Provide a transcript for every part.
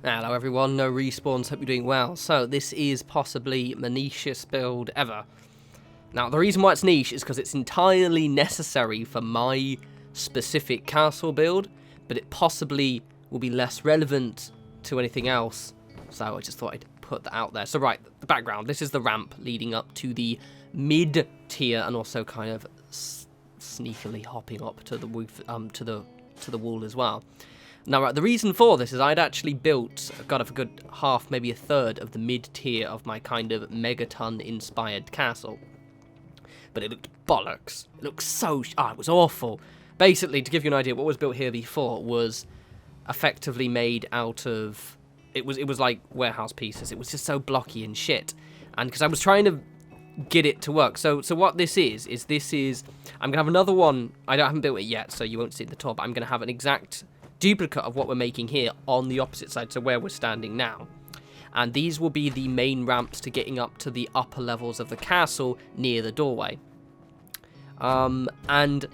Hello everyone, no respawns, hope you're doing well. So this is possibly my nichest build ever. Now the reason why it's niche is because it's entirely necessary for my specific castle build, but it possibly will be less relevant to anything else. So I just thought I'd put that out there. So right, the background, this is the ramp leading up to the mid tier and also kind of sneakily hopping up to the roof, to the wall as well. Now, right, the reason for this is I'd actually built, got a good half, maybe a third of the mid-tier of my kind of megaton-inspired castle. But it looked bollocks. It looked so... it was awful. Basically, to give you an idea, what was built here before was effectively made out of... It was like warehouse pieces. It was just so blocky and shit. And because I was trying to get it to work. So what this is... I'm going to have another one. I haven't built it yet, so you won't see it at the top. I'm going to have an exact... duplicate of what we're making here on the opposite side, so where we're standing now. And these will be the main ramps to getting up to the upper levels of the castle near the doorway. And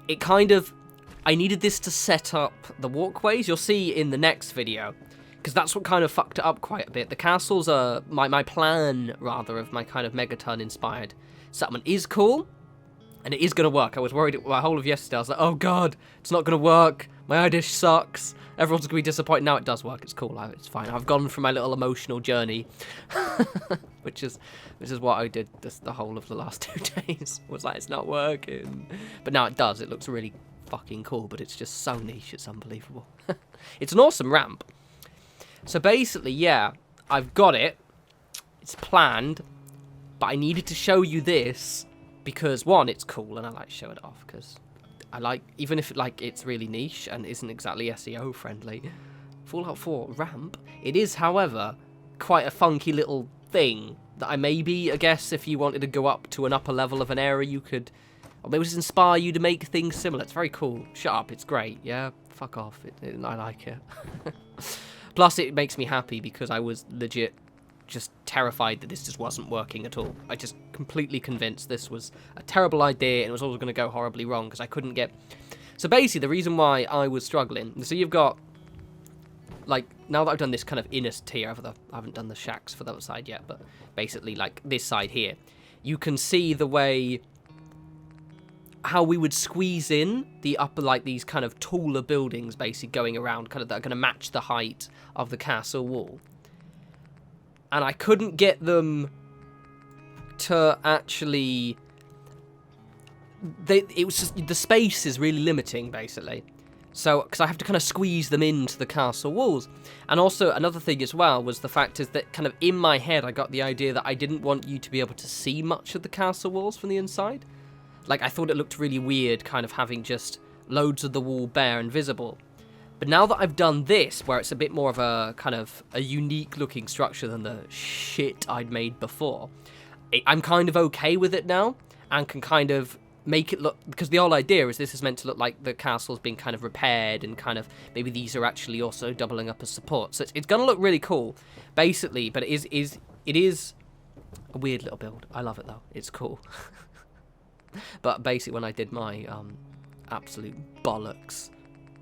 it kind of... I needed this to set up the walkways. You'll see in the next video, because that's what kind of fucked it up quite a bit. The castles are... My plan, rather, of my kind of Megaton-inspired settlement is cool, and it is going to work. I was worried my whole of yesterday. I was like, oh god, it's not going to work. My idea sucks. Everyone's going to be disappointed. Now it does work. It's cool. It's fine. I've gone through my little emotional journey, which is what I did the whole of the last 2 days. Was like, it's not working. But now it does. It looks really fucking cool, but it's just so niche. It's unbelievable. It's an awesome ramp. So basically, yeah, I've got it. It's planned, but I needed to show you this because, one, it's cool, and I like to show it off because... I like, even if like it's really niche and isn't exactly SEO friendly, Fallout 4 ramp, it is, however, quite a funky little thing that I guess if you wanted to go up to an upper level of an area, you could, or maybe just inspire you to make things similar. It's very cool. Shut up, it's great. Yeah, fuck off. I like it. Plus, it makes me happy because I was legit just terrified that this just wasn't working at all. I just completely convinced this was a terrible idea and it was always going to go horribly wrong because I couldn't get... So basically, the reason why I was struggling... So you've got... Like, now that I've done this kind of inner tier, I haven't done the shacks for the other side yet, but basically, like, this side here, you can see the way... How we would squeeze in the upper, like, these kind of taller buildings, basically, going around, kind of, that are going to match the height of the castle wall. And I couldn't get them to actually... It was just... The space is really limiting, basically. So, because I have to kind of squeeze them into the castle walls. And also, another thing as well was the fact is that kind of in my head, I got the idea that I didn't want you to be able to see much of the castle walls from the inside. Like, I thought it looked really weird, kind of having just loads of the wall bare and visible. But now that I've done this, where it's a bit more of a kind of a unique looking structure than the shit I'd made before, I'm kind of okay with it now and can kind of make it look, because the whole idea is this is meant to look like the castle's been kind of repaired and kind of maybe these are actually also doubling up as support. So it's going to look really cool, basically, but it is a weird little build. I love it though. It's cool. But basically when I did my absolute bollocks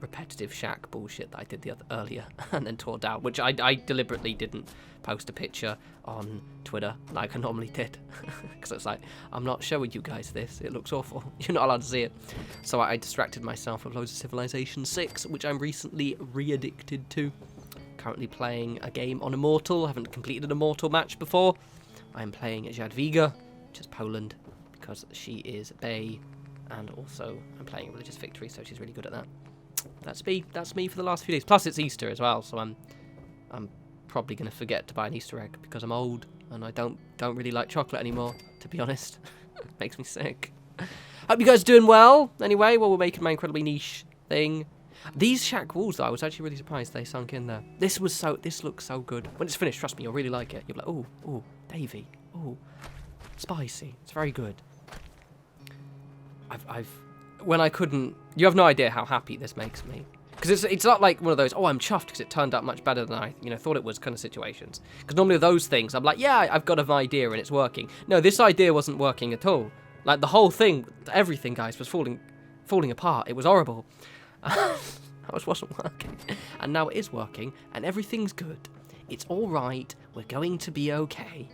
repetitive shack bullshit that I did earlier and then tore down, which I deliberately didn't post a picture on Twitter like I normally did because it's like, I'm not showing you guys this, it looks awful, you're not allowed to see it. So I distracted myself with loads of Civilization 6, which I'm recently re-addicted to. Currently playing a game on Immortal. I haven't completed an Immortal match before. I'm playing Jadwiga, which is Poland, because she is Bay, and also I'm playing Religious Victory, so she's really good at that. That's me for the last few days. Plus it's Easter as well, so I'm probably going to forget to buy an Easter egg because I'm old and I don't really like chocolate anymore, to be honest. It makes me sick. Hope you guys are doing well. Anyway, well, we're making my incredibly niche thing. These shack walls, though, I was actually really surprised they sunk in there. This looks so good. When it's finished, trust me, you'll really like it. You'll be like, oh, Davey, oh, spicy. It's very good. When I couldn't... You have no idea how happy this makes me. Because it's not like one of those, oh, I'm chuffed because it turned out much better than I thought it was kind of situations. Because normally those things, I'm like, yeah, I've got an idea and it's working. No, this idea wasn't working at all. Like, the whole thing, everything, guys, was falling apart. It was horrible. I which wasn't working. And now it is working, and everything's good. It's all right. We're going to be okay.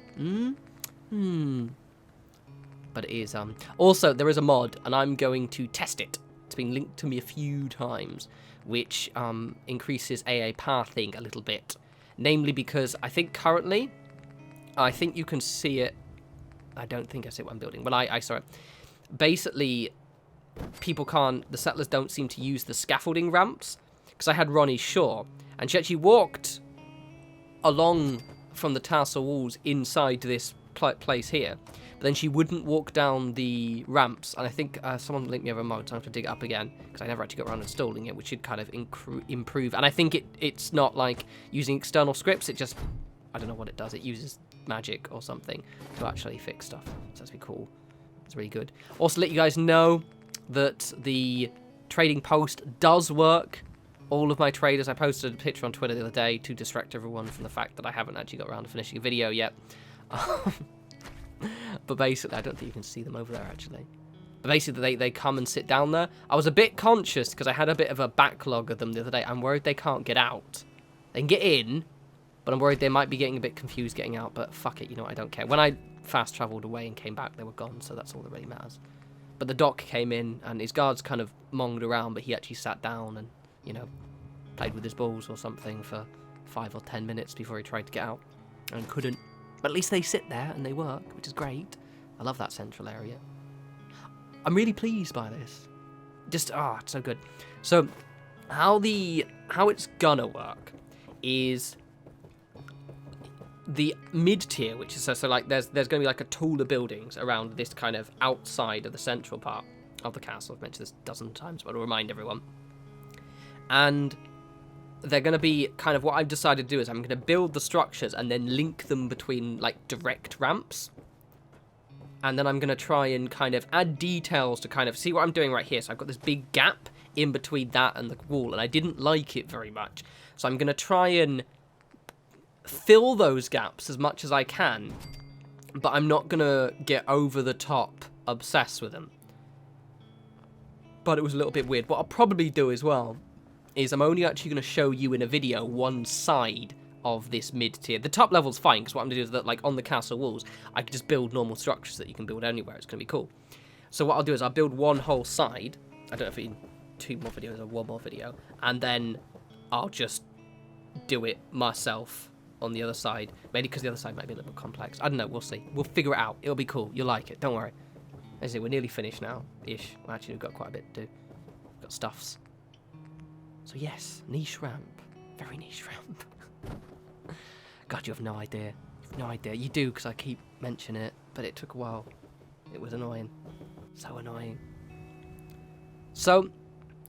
But it is, Also, there is a mod, and I'm going to test it. It's been linked to me a few times, which increases AA pathing a little bit. Namely because I think currently, I think you can see it. I don't think I see what I'm building, but I saw it. Basically, the settlers don't seem to use the scaffolding ramps, because I had Ronnie's Shore, and she actually walked along from the tassel walls inside this place here, but then she wouldn't walk down the ramps, and I think someone linked me over a mod, so I have to dig it up again, because I never actually got around installing it, which should kind of improve, and I think it's not like using external scripts, it just, I don't know what it does, it uses magic or something to actually fix stuff, so that's really cool, it's really good. Also, let you guys know that the trading post does work. All of my traders, I posted a picture on Twitter the other day to distract everyone from the fact that I haven't actually got around to finishing a video yet. But basically, I don't think you can see them over there, actually. But basically, they come and sit down there. I was a bit conscious, because I had a bit of a backlog of them the other day. I'm worried they can't get out. They can get in, but I'm worried they might be getting a bit confused getting out. But fuck it, you know what, I don't care. When I fast-travelled away and came back, they were gone, so that's all that really matters. But the doc came in, and his guards kind of monged around, but he actually sat down and, you know, played with his balls or something for 5 or 10 minutes before he tried to get out and couldn't. But at least they sit there and they work, which is great. I love that central area. I'm really pleased by this. Just, it's so good. So, how it's gonna work is the mid-tier, which is so like there's gonna be like a tool of buildings around this kind of outside of the central part of the castle. I've mentioned this a dozen times, but I'll remind everyone. And they're going to be kind of what I've decided to do is I'm going to build the structures and then link them between like direct ramps. And then I'm going to try and kind of add details to kind of see what I'm doing right here. So I've got this big gap in between that and the wall, and I didn't like it very much. So I'm going to try and fill those gaps as much as I can, but I'm not going to get over the top obsessed with them. But it was a little bit weird. What I'll probably do as well is I'm only actually going to show you in a video one side of this mid-tier. The top level's fine, because what I'm going to do is that, like, on the castle walls, I can just build normal structures that you can build anywhere. It's going to be cool. So what I'll do is I'll build one whole side. I don't know if it's 2 more videos or 1 more video. And then I'll just do it myself on the other side. Mainly because the other side might be a little bit complex. I don't know. We'll see. We'll figure it out. It'll be cool. You'll like it. Don't worry. As I say, we're nearly finished now. Ish. Well, actually, we've got quite a bit to do. We've got stuffs. So yes, niche ramp. Very niche ramp. God, you have no idea. You have no idea. You do, because I keep mentioning it, but it took a while. It was annoying. So annoying. So,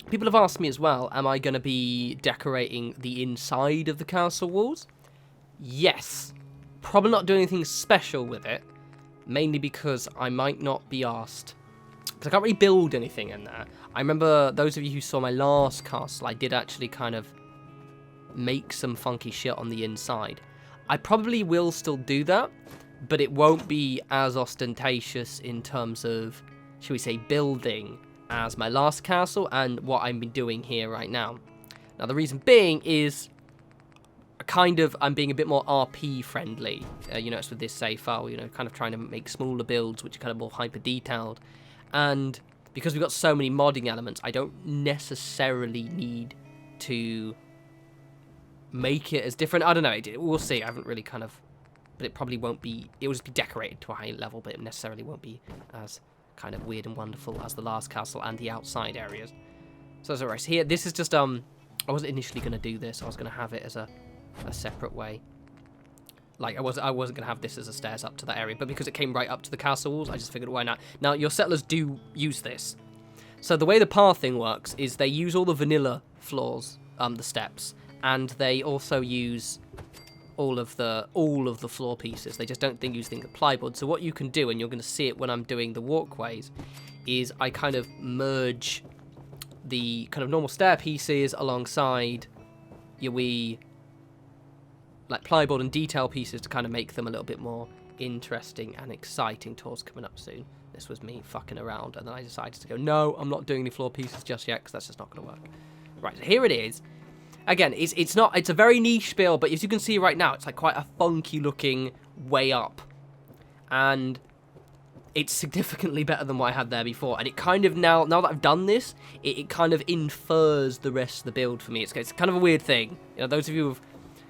people have asked me as well, am I going to be decorating the inside of the castle walls? Yes. Probably not doing anything special with it, mainly because I might not be asked. Because I can't really build anything in there. I remember those of you who saw my last castle, I did actually kind of make some funky shit on the inside. I probably will still do that, but it won't be as ostentatious in terms of, shall we say, building as my last castle and what I'm doing here right now. Now, the reason being is I'm being a bit more RP friendly. You know, it's with this save file, you know, kind of trying to make smaller builds, which are kind of more hyper detailed. And because we've got so many modding elements, I don't necessarily need to make it as different. I don't know. We'll see. I haven't really kind of... But it probably won't be... It will just be decorated to a high level, but it necessarily won't be as kind of weird and wonderful as the last castle and the outside areas. So that's alright. So here, this is just... I wasn't initially going to do this. I was going to have it as a separate way. Like, I wasn't going to have this as a stairs up to that area, but because it came right up to the castle walls, I just figured, why not? Now, your settlers do use this. So the way the pathing works is they use all the vanilla floors, the steps, and they also use all of the floor pieces. They just don't use things like plywood. So what you can do, and you're going to see it when I'm doing the walkways, is I kind of merge the kind of normal stair pieces alongside your wee like plywood and detail pieces to kind of make them a little bit more interesting and exciting. Tours coming up soon. This was me fucking around, and then I decided to go, no, I'm not doing any floor pieces just yet, because that's just not going to work. Right, so here it is. Again, it's a very niche build, but as you can see right now, it's like quite a funky looking way up. And it's significantly better than what I had there before. And it kind of, now that I've done this, it kind of infers the rest of the build for me. It's kind of a weird thing. You know, those of you who've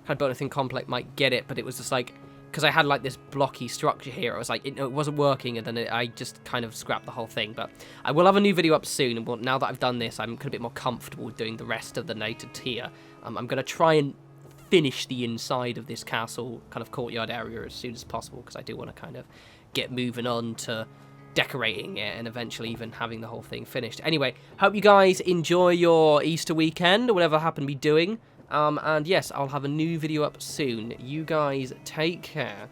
kind of built anything complex might get it, but it was just like, because I had like this blocky structure here, it was like, it wasn't working, and then I just kind of scrapped the whole thing. But I will have a new video up soon, and now that I've done this, I'm a bit more comfortable with doing the rest of the native tier. I'm going to try and finish the inside of this castle kind of courtyard area as soon as possible, because I do want to kind of get moving on to decorating it and eventually even having the whole thing finished. Anyway, hope you guys enjoy your Easter weekend or whatever I happen to be doing. And yes, I'll have a new video up soon. You guys take care.